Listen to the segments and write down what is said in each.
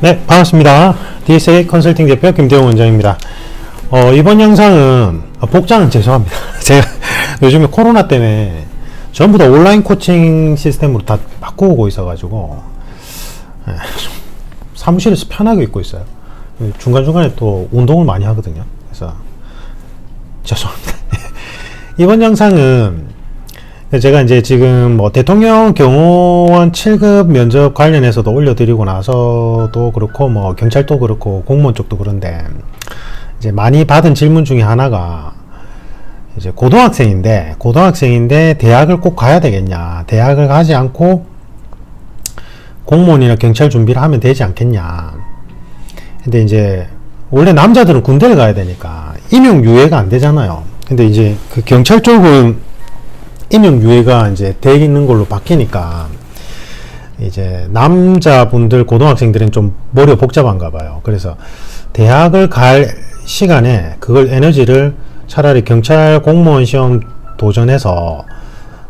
네, 반갑습니다. DSA 컨설팅 대표 김대웅 원장입니다. 이번 영상은, 복장은 죄송합니다. 제가 요즘에 코로나 때문에 전부 다 온라인 코칭 시스템으로 다 바꾸고 있어가지고, 사무실에서 편하게 입고 있어요. 중간중간에 또 운동을 많이 하거든요. 그래서, 죄송합니다. 이번 영상은 제가 이제 지금 뭐 대통령 경호원 7급 면접 관련해서도 올려드리고 나서도 그렇고 뭐 경찰도 그렇고 공무원 쪽도 그런데 이제 많이 받은 질문 중에 하나가 이제 고등학생인데 대학을 꼭 가야 되겠냐, 대학을 가지 않고 공무원이나 경찰 준비를 하면 되지 않겠냐. 근데 이제 원래 남자들은 군대를 가야 되니까 임용유예가 안 되잖아요. 근데 이제 그 경찰 쪽은 임용유예가 이제 돼 있는 걸로 바뀌니까 이제 남자분들 고등학생들은 좀 머리가 복잡한가 봐요. 그래서 대학을 갈 시간에 그걸 에너지를 차라리 경찰 공무원 시험 도전해서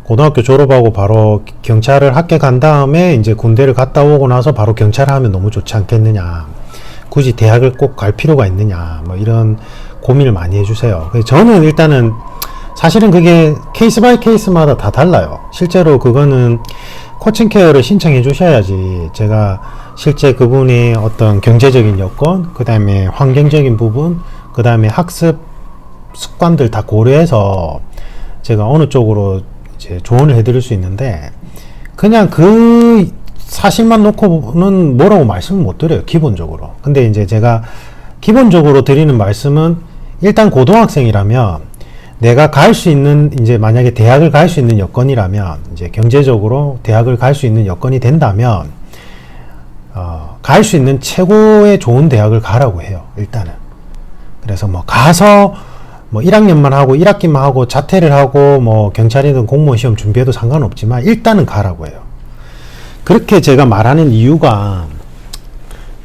고등학교 졸업하고 바로 경찰을 합격한 다음에 이제 군대를 갔다 오고 나서 바로 경찰을 하면 너무 좋지 않겠느냐, 굳이 대학을 꼭 갈 필요가 있느냐, 뭐 이런 고민을 많이 해주세요. 저는 일단은 사실은 그게 케이스 바이 케이스마다 다 달라요. 실제로 그거는 코칭 케어를 신청해 주셔야지 제가 실제 그분의 어떤 경제적인 여건, 그 다음에 환경적인 부분, 그 다음에 학습 습관들 다 고려해서 제가 어느 쪽으로 이제 조언을 해드릴 수 있는데, 그냥 그 사실만 놓고는 뭐라고 말씀을 못 드려요, 기본적으로. 근데 이제 제가 기본적으로 드리는 말씀은 일단 고등학생이라면 내가 갈 수 있는, 이제 만약에 대학을 갈 수 있는 여건이라면, 이제 경제적으로 대학을 갈 수 있는 여건이 된다면, 갈 수 있는 최고의 좋은 대학을 가라고 해요, 일단은. 그래서 뭐 가서 뭐 1학년만 하고 1학기만 하고 자퇴를 하고 뭐 경찰이든 공무원 시험 준비해도 상관없지만 일단은 가라고 해요. 그렇게 제가 말하는 이유가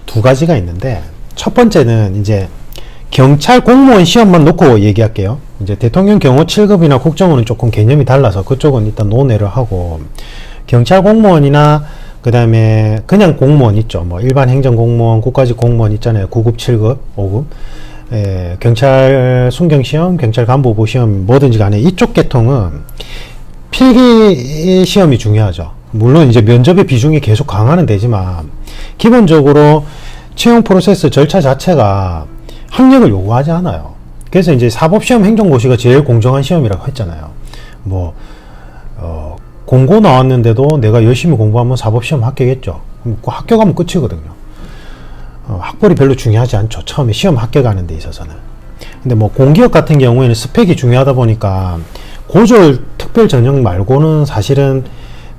두 가지가 있는데, 첫 번째는 이제 경찰 공무원 시험만 놓고 얘기할게요. 이제 대통령 경호 7급이나 국정원은 조금 개념이 달라서 그쪽은 일단 논외를 하고, 경찰 공무원이나 그 다음에 그냥 공무원 있죠. 뭐 일반 행정 공무원, 국가직 공무원 있잖아요. 9급, 7급, 5급. 경찰 순경 시험, 경찰 간부부 시험 뭐든지 간에 이쪽 계통은 필기 시험이 중요하죠. 물론 이제 면접의 비중이 계속 강화는 되지만 기본적으로 채용 프로세스 절차 자체가 학력을 요구하지 않아요. 그래서 이제 사법시험 행정고시가 제일 공정한 시험이라고 했잖아요. 뭐 공고 나왔는데도 내가 열심히 공부하면 사법시험 합격했죠. 합격하면 끝이거든요. 학벌이 별로 중요하지 않죠, 처음에 시험 합격하는 데 있어서는. 근데 뭐 공기업 같은 경우에는 스펙이 중요하다 보니까 고졸 특별 전형 말고는 사실은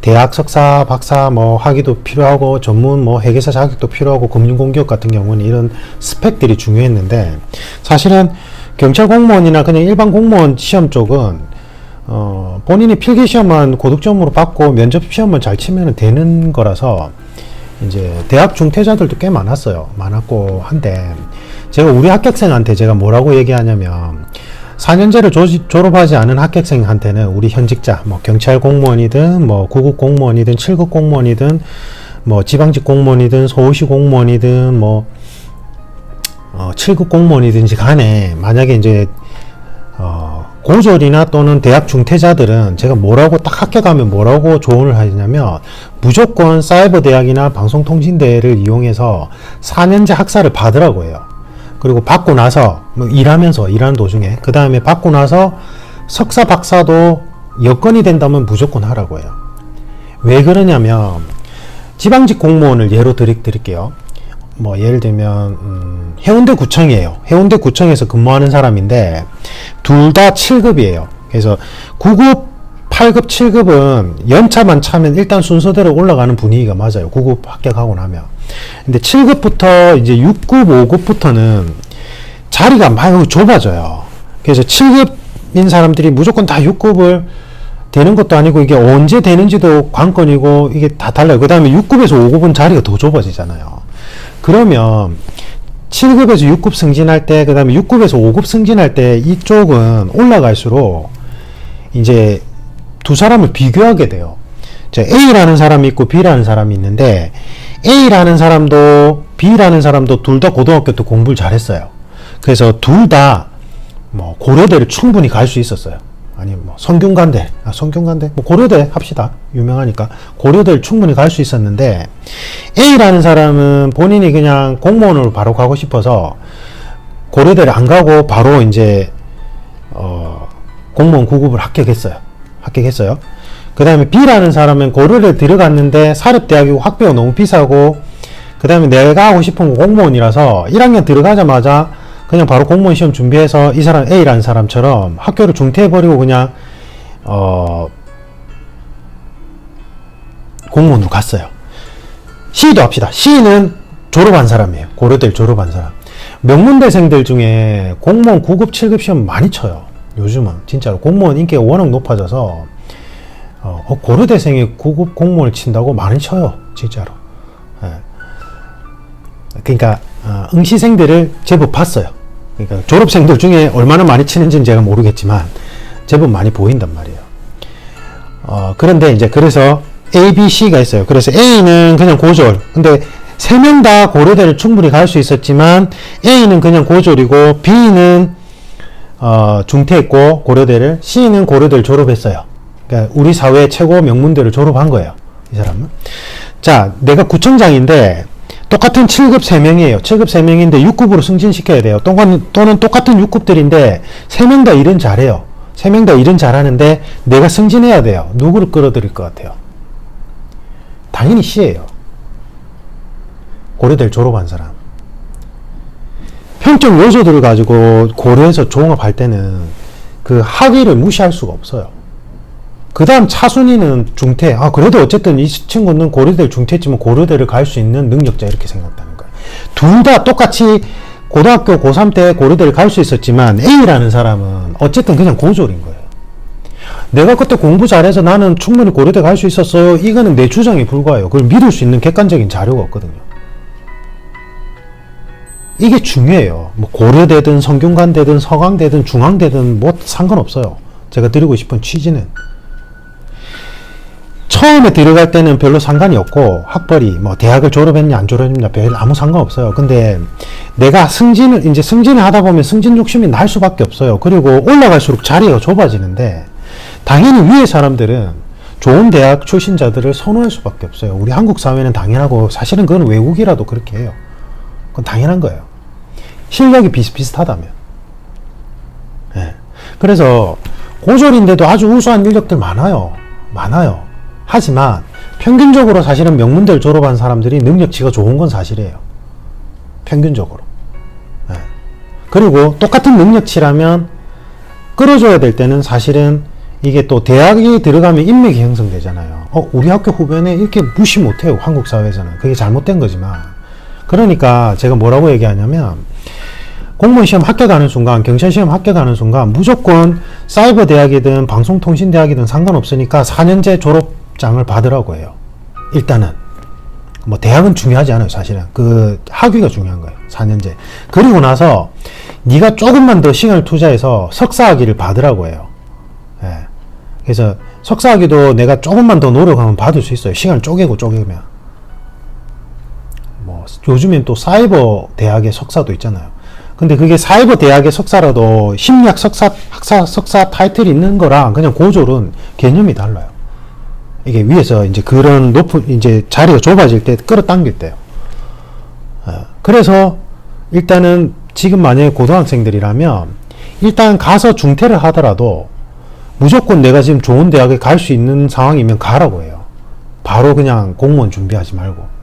대학 석사, 박사 뭐 학위도 필요하고 전문 뭐 회계사 자격도 필요하고 금융공기업 같은 경우는 이런 스펙들이 중요했는데, 사실은 경찰 공무원이나 그냥 일반 공무원 시험 쪽은 본인이 필기 시험만 고득점으로 받고 면접 시험만 잘 치면 되는 거라서 이제 대학 중퇴자들도 꽤 많았고 한데, 제가 우리 합격생한테 제가 뭐라고 얘기하냐면, 4년제를 졸업하지 않은 합격생한테는 우리 현직자, 뭐 경찰 공무원이든 뭐 9급 공무원이든 7급 공무원이든 뭐 지방직 공무원이든 서울시 공무원이든 뭐 7급 공무원이든지 간에 만약에 이제 고졸이나 또는 대학 중퇴자들은 제가 뭐라고 딱 합격하면 뭐라고 조언을 하냐면, 무조건 사이버 대학이나 방송통신대를 이용해서 4년제 학사를 받으라고 해요. 그리고 받고 나서 뭐 일하면서, 일하는 도중에 그 다음에 받고 나서 석사 박사도 여건이 된다면 무조건 하라고 해요. 왜 그러냐면, 지방직 공무원을 예로 드릴게요. 뭐 예를 들면 해운대 구청이에요. 해운대 구청에서 근무하는 사람인데 둘 다 7급이에요. 그래서 9급, 8급, 7급은 연차만 차면 일단 순서대로 올라가는 분위기가 맞아요, 9급 합격하고 나면. 근데 7급부터 이제 6급, 5급부터는 자리가 많이 좁아져요. 그래서 7급인 사람들이 무조건 다 6급을 되는 것도 아니고, 이게 언제 되는지도 관건이고 이게 다 달라요. 그 다음에 6급에서 5급은 자리가 더 좁아지잖아요. 그러면 7급에서 6급 승진할 때, 그 다음에 6급에서 5급 승진할 때 이쪽은 올라갈수록 이제 두 사람을 비교하게 돼요. A라는 사람이 있고 B라는 사람이 있는데, A라는 사람도 B라는 사람도 둘 다 고등학교 때 공부를 잘했어요. 그래서 둘 다 뭐 고려대를 충분히 갈 수 있었어요. 아니 뭐 성균관대, 뭐 고려대 합시다. 유명하니까 고려대를 충분히 갈 수 있었는데 A라는 사람은 본인이 그냥 공무원으로 바로 가고 싶어서 고려대를 안 가고 바로 이제 공무원 9급을 합격했어요. 그 다음에 B라는 사람은 고려대 들어갔는데 사립대학이고 학비가 너무 비싸고 그 다음에 내가 하고 싶은 건 공무원이라서 1학년 들어가자마자 그냥 바로 공무원 시험 준비해서 이 사람 A라는 사람처럼 학교를 중퇴해버리고 그냥 공무원으로 갔어요. C도 합시다. C는 졸업한 사람이에요. 고려대를 졸업한 사람. 명문대생들 중에 공무원 9급, 7급 시험 많이 쳐요. 요즘은 진짜로 공무원 인기가 워낙 높아져서 고려대생이 9급 공무원을 친다고 많이 쳐요. 진짜로. 예. 그러니까 응시생들을 제법 봤어요. 그러니까 졸업생들 중에 얼마나 많이 치는지는 제가 모르겠지만 제법 많이 보인단 말이에요. 그런데 이제 그래서 A, B, C가 있어요. 그래서 A는 그냥 고졸. 근데 세 명 다 고려대를 충분히 갈 수 있었지만 A는 그냥 고졸이고 B는 중퇴했고 고려대를, C는 고려대를 졸업했어요. 그러니까 우리 사회 최고 명문대를 졸업한 거예요. 이 사람은. 자, 내가 구청장인데 똑같은 7급 3명이에요. 7급 3명인데 6급으로 승진시켜야 돼요. 또는 똑같은 6급들인데 3명 다 일은 잘해요. 3명 다 일은 잘하는데 내가 승진해야 돼요. 누구를 끌어들일 것 같아요? 당연히 C예요. 고려대를 졸업한 사람. 평점 요소들을 가지고 고려해서 종합할 때는 그 학위를 무시할 수가 없어요. 그 다음 차순위는 중퇴. 그래도 어쨌든 이 친구는 고려대를 중퇴했지만 고려대를 갈 수 있는 능력자 이렇게 생각하는 거예요. 둘 다 똑같이 고등학교 고3 때 고려대를 갈 수 있었지만 A라는 사람은 어쨌든 그냥 고졸인 거예요. 내가 그때 공부 잘해서 나는 충분히 고려대 갈 수 있었어요. 이거는 내 주장에 불과해요. 그걸 믿을 수 있는 객관적인 자료가 없거든요. 이게 중요해요. 뭐 고려대든 성균관대든 서강대든 중앙대든 뭐 상관없어요. 제가 드리고 싶은 취지는 처음에 들어갈 때는 별로 상관이 없고 학벌이 뭐 대학을 졸업했냐 안 졸업했냐 별 아무 상관없어요. 근데 내가 승진을 하다 보면 승진 욕심이 날 수밖에 없어요. 그리고 올라갈수록 자리가 좁아지는데 당연히 위에 사람들은 좋은 대학 출신자들을 선호할 수밖에 없어요. 우리 한국 사회는 당연하고 사실은 그건 외국이라도 그렇게 해요. 그건 당연한 거예요. 실력이 비슷비슷하다면. 네. 그래서 고졸인데도 아주 우수한 인력들 많아요. 하지만 평균적으로 사실은 명문대를 졸업한 사람들이 능력치가 좋은 건 사실이에요. 평균적으로. 네. 그리고 똑같은 능력치라면 끌어줘야 될 때는 사실은 이게 또 대학에 들어가면 인맥이 형성되잖아요. 우리 학교 후배는 이렇게 무시 못해요. 한국 사회에서는. 그게 잘못된 거지만. 그러니까 제가 뭐라고 얘기하냐면 공무원 시험 합격하는 순간, 경찰 시험 합격하는 순간 무조건 사이버 대학이든 방송통신 대학이든 상관없으니까 4년제 졸업장을 받으라고 해요. 일단은 뭐 대학은 중요하지 않아요. 사실은 그 학위가 중요한 거예요. 4년제. 그리고 나서 네가 조금만 더 시간을 투자해서 석사학위를 받으라고 해요. 예. 그래서 석사학위도 내가 조금만 더 노력하면 받을 수 있어요. 시간을 쪼개면. 뭐 요즘엔 또 사이버 대학의 석사도 있잖아요. 근데 그게 사이버 대학의 석사라도 심리학 석사 타이틀이 있는 거랑 그냥 고졸은 개념이 달라요. 이게 위에서 이제 그런 높은 이제 자리가 좁아질 때 끌어당길 때요. 그래서 일단은 지금 만약에 고등학생들이라면 일단 가서 중퇴를 하더라도 무조건 내가 지금 좋은 대학에 갈 수 있는 상황이면 가라고 해요. 바로 그냥 공무원 준비하지 말고.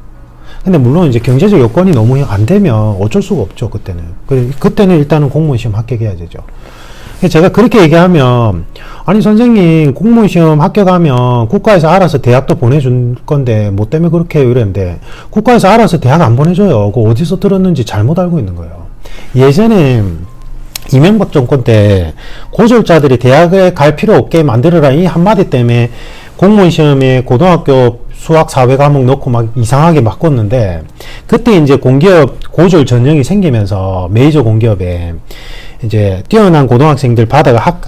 근데 물론 이제 경제적 여건이 너무 안 되면 어쩔 수가 없죠. 그때는 일단은 공무원 시험 합격해야 되죠. 제가 그렇게 얘기하면 아니 선생님 공무원 시험 합격하면 국가에서 알아서 대학도 보내줄 건데 뭐 때문에 그렇게 해요 이랬는데 국가에서 알아서 대학 안 보내줘요. 그거 어디서 들었는지 잘못 알고 있는 거예요. 예전에 이명박 정권 때 고졸자들이 대학에 갈 필요 없게 만들어라 이 한마디 때문에 공무원 시험에 고등학교 수학 사회 과목 넣고 막 이상하게 바꿨는데 그때 이제 공기업 고졸 전형이 생기면서 메이저 공기업에 이제 뛰어난 고등학생들 받아가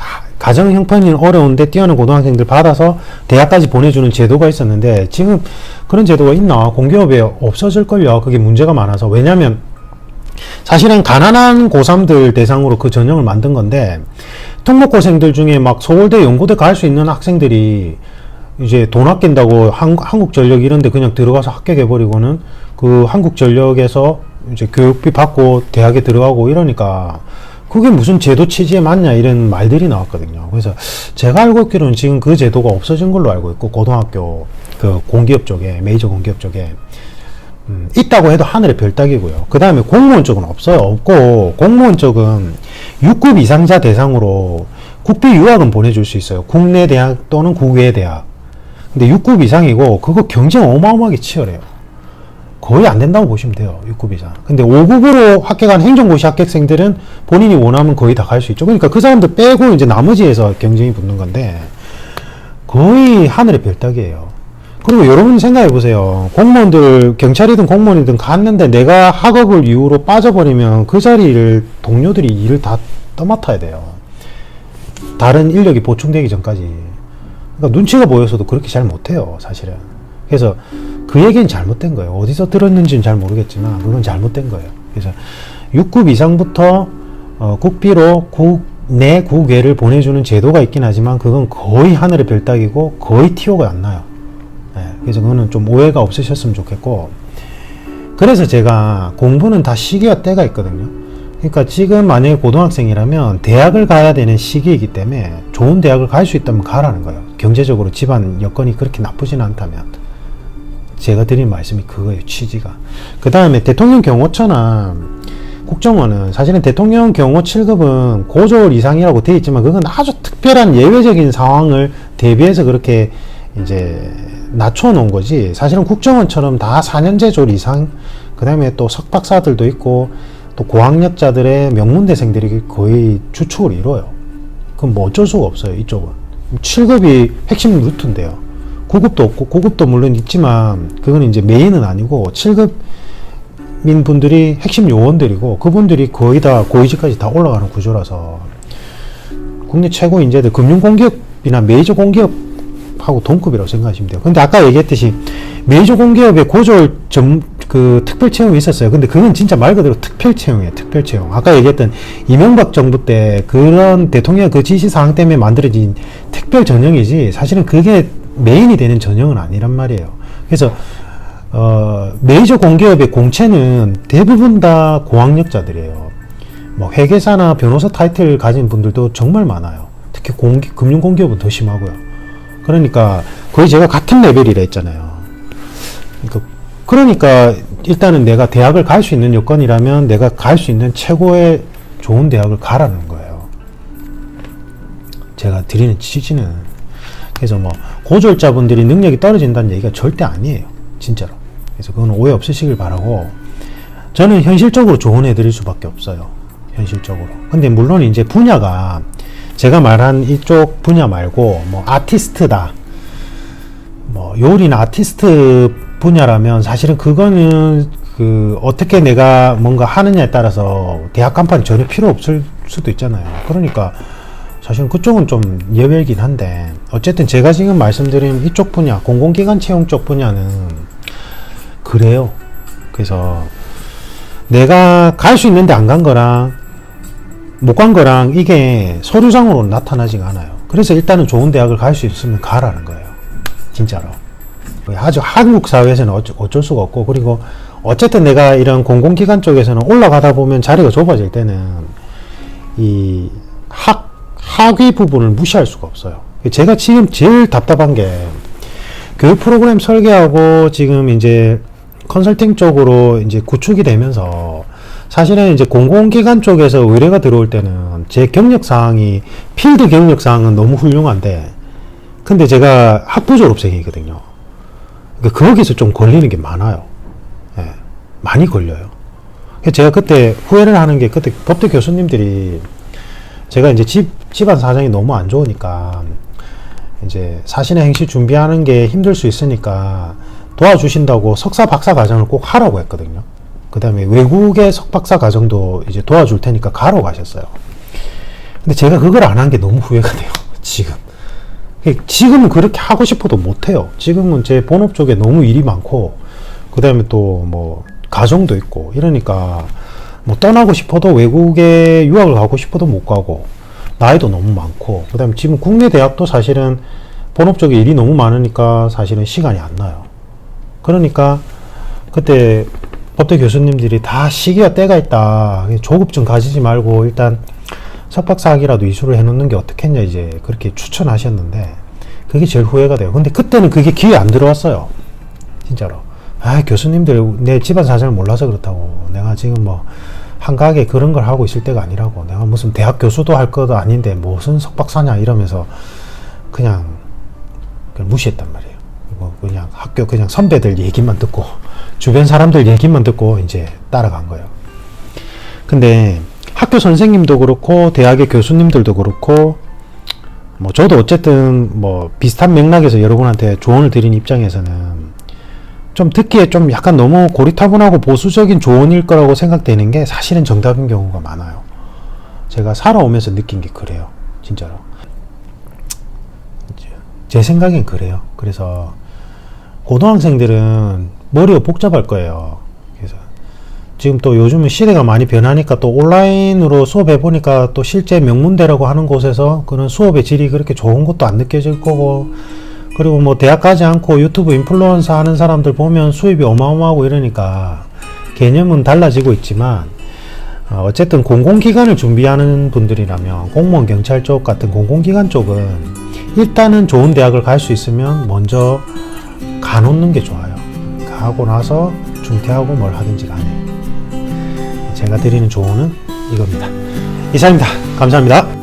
가정 형편이 어려운데 뛰어난 고등학생들 받아서 대학까지 보내주는 제도가 있었는데 지금 그런 제도가 있나? 공기업에 없어질걸요. 그게 문제가 많아서. 왜냐면 사실은 가난한 고3들 대상으로 그 전형을 만든 건데 특목고생들 중에 막 서울대, 연고대 갈 수 있는 학생들이 이제 돈 아낀다고 한국전력 이런 데 그냥 들어가서 합격해버리고는 그 한국전력에서 이제 교육비 받고 대학에 들어가고 이러니까 그게 무슨 제도 취지에 맞냐 이런 말들이 나왔거든요. 그래서 제가 알고 있기로는 지금 그 제도가 없어진 걸로 알고 있고 고등학교 그 공기업 쪽에 메이저 공기업 쪽에 있다고 해도 하늘의 별 따기고요. 그 다음에 공무원 쪽은 없어요. 없고 공무원 쪽은 6급 이상자 대상으로 국비 유학은 보내줄 수 있어요. 국내 대학 또는 국외 대학. 근데 6급 이상이고 그거 경쟁 어마어마하게 치열해요. 거의 안 된다고 보시면 돼요. 6급 이상. 근데 5급으로 합격한 행정고시 합격생들은 본인이 원하면 거의 다 갈 수 있죠. 그러니까 그 사람들 빼고 이제 나머지에서 경쟁이 붙는 건데 거의 하늘의 별 따기예요. 그리고 여러분 생각해 보세요. 공무원들, 경찰이든 공무원이든 갔는데 내가 학업을 이유로 빠져버리면 그 자리를 동료들이 일을 다 떠맡아야 돼요. 다른 인력이 보충되기 전까지. 그러니까 눈치가 보여서도 그렇게 잘 못해요, 사실은. 그래서 그 얘기는 잘못된 거예요. 어디서 들었는지는 잘 모르겠지만 그건 잘못된 거예요. 그래서 6급 이상부터 국비로 국내 국외를 보내주는 제도가 있긴 하지만 그건 거의 하늘의 별 따기고 거의 티오가 안 나요. 그래서 그거는 좀 오해가 없으셨으면 좋겠고, 그래서 제가 공부는 다 시기와 때가 있거든요. 그러니까 지금 만약에 고등학생이라면 대학을 가야 되는 시기이기 때문에 좋은 대학을 갈 수 있다면 가라는 거예요. 경제적으로 집안 여건이 그렇게 나쁘진 않다면. 제가 드린 말씀이 그거예요, 취지가. 그 다음에 대통령 경호처나 국정원은 사실은 대통령 경호 7급은 고졸 이상이라고 되어 있지만 그건 아주 특별한 예외적인 상황을 대비해서 그렇게 이제 낮춰놓은 거지. 사실은 국정원처럼 다 4년제 졸 이상, 그 다음에 또 석박사들도 있고 또 고학력자들의 명문대생들이 거의 주축을 이뤄요. 그럼 뭐 어쩔 수가 없어요, 이쪽은. 7급이 핵심 루트인데요. 9급도 없고, 9급도 물론 있지만 그건 이제 메인은 아니고 7급민 분들이 핵심 요원들이고 그분들이 거의 다 고위직까지 다 올라가는 구조라서 국내 최고 인재들, 금융공기업이나 메이저 공기업 하고 동급이라고 생각하시면 돼요. 근데 아까 얘기했듯이 메이저 공기업에 고졸 그 특별 채용이 있었어요. 근데 그건 진짜 말 그대로 특별 채용이에요. 특별 채용. 아까 얘기했던 이명박 정부 때 그런 대통령 그 지시사항 때문에 만들어진 특별 전형이지 사실은 그게 메인이 되는 전형은 아니란 말이에요. 그래서 메이저 공기업의 공채는 대부분 다 고학력자들이에요. 뭐 회계사나 변호사 타이틀 가진 분들도 정말 많아요. 특히 금융공기업은 더 심하고요. 그러니까 거의 제가 같은 레벨이라 했잖아요. 그러니까 일단은 내가 대학을 갈 수 있는 여건이라면 내가 갈 수 있는 최고의 좋은 대학을 가라는 거예요. 제가 드리는 취지는. 그래서 뭐 고졸자분들이 능력이 떨어진다는 얘기가 절대 아니에요. 진짜로. 그래서 그건 오해 없으시길 바라고, 저는 현실적으로 조언해 드릴 수밖에 없어요. 현실적으로. 근데 물론 이제 분야가 제가 말한 이쪽 분야 말고 뭐 아티스트다, 뭐 요리나 아티스트 분야라면 사실은 그거는 그 어떻게 내가 뭔가 하느냐에 따라서 대학 간판이 전혀 필요 없을 수도 있잖아요. 그러니까 사실은 그쪽은 좀 예외이긴 한데 어쨌든 제가 지금 말씀드린 이쪽 분야, 공공기관 채용 쪽 분야는 그래요. 그래서 내가 갈 수 있는데 안 간 거랑 못 간 거랑 이게 서류상으로 나타나지가 않아요. 그래서 일단은 좋은 대학을 갈 수 있으면 가라는 거예요. 진짜로. 아주 한국 사회에서는 어쩔 수가 없고, 그리고 어쨌든 내가 이런 공공기관 쪽에서는 올라가다 보면 자리가 좁아질 때는 이 학위 부분을 무시할 수가 없어요. 제가 지금 제일 답답한 게 교육 프로그램 설계하고 지금 이제 컨설팅 쪽으로 이제 구축이 되면서 사실은 이제 공공기관 쪽에서 의뢰가 들어올 때는 제 경력사항이, 필드 경력사항은 너무 훌륭한데, 근데 제가 학부 졸업생이거든요. 그러니까 거기서 좀 걸리는 게 많아요. 예, 많이 걸려요. 제가 그때 후회를 하는 게, 그때 법대 교수님들이 제가 이제 집안 사정이 너무 안 좋으니까 이제 사신의 행시 준비하는 게 힘들 수 있으니까 도와주신다고 석사 박사 과정을 꼭 하라고 했거든요. 그 다음에 외국의 석박사 과정도 이제 도와줄 테니까 가라고 하셨어요. 근데 제가 그걸 안 한 게 너무 후회가 돼요. 지금은 그렇게 하고 싶어도 못해요. 지금은 제 본업 쪽에 너무 일이 많고, 그 다음에 또 뭐 가정도 있고 이러니까 뭐 떠나고 싶어도, 외국에 유학을 가고 싶어도 못 가고, 나이도 너무 많고, 그 다음에 지금 국내 대학도 사실은 본업 쪽에 일이 너무 많으니까 사실은 시간이 안 나요. 그러니까 그때 법대 교수님들이 다 시기와 때가 있다, 조급증 가지지 말고 일단 석박사학위라도 이수를 해놓는 게 어떻겠냐, 이제 그렇게 추천하셨는데, 그게 제일 후회가 돼요. 근데 그때는 그게 귀에 안 들어왔어요. 진짜로. 교수님들 내 집안 사정을 몰라서 그렇다고, 내가 지금 뭐 한가하게 그런 걸 하고 있을 때가 아니라고, 내가 무슨 대학 교수도 할 것도 아닌데 무슨 석박사냐 이러면서 그냥 무시했단 말이에요. 그냥 학교 그냥 선배들 얘기만 듣고, 주변 사람들 얘기만 듣고 이제 따라간 거예요. 근데 학교 선생님도 그렇고 대학의 교수님들도 그렇고, 뭐 저도 어쨌든 뭐 비슷한 맥락에서 여러분한테 조언을 드린 입장에서는 좀 듣기에 좀 약간 너무 고리타분하고 보수적인 조언일 거라고 생각되는 게 사실은 정답인 경우가 많아요. 제가 살아오면서 느낀 게 그래요. 진짜로. 제 생각엔 그래요. 그래서 고등학생들은 머리가 복잡할 거예요. 그래서 지금 또 요즘은 시대가 많이 변하니까 또 온라인으로 수업해보니까 또 실제 명문대라고 하는 곳에서 그런 수업의 질이 그렇게 좋은 것도 안 느껴질 거고, 그리고 뭐 대학 가지 않고 유튜브 인플루언서 하는 사람들 보면 수입이 어마어마하고 이러니까 개념은 달라지고 있지만, 어쨌든 공공기관을 준비하는 분들이라면 공무원 경찰 쪽 같은 공공기관 쪽은 일단은 좋은 대학을 갈 수 있으면 먼저 가놓는 게 좋아요. 가고 나서 중퇴하고 뭘 하든지 간에. 제가 드리는 조언은 이겁니다. 이상입니다. 감사합니다.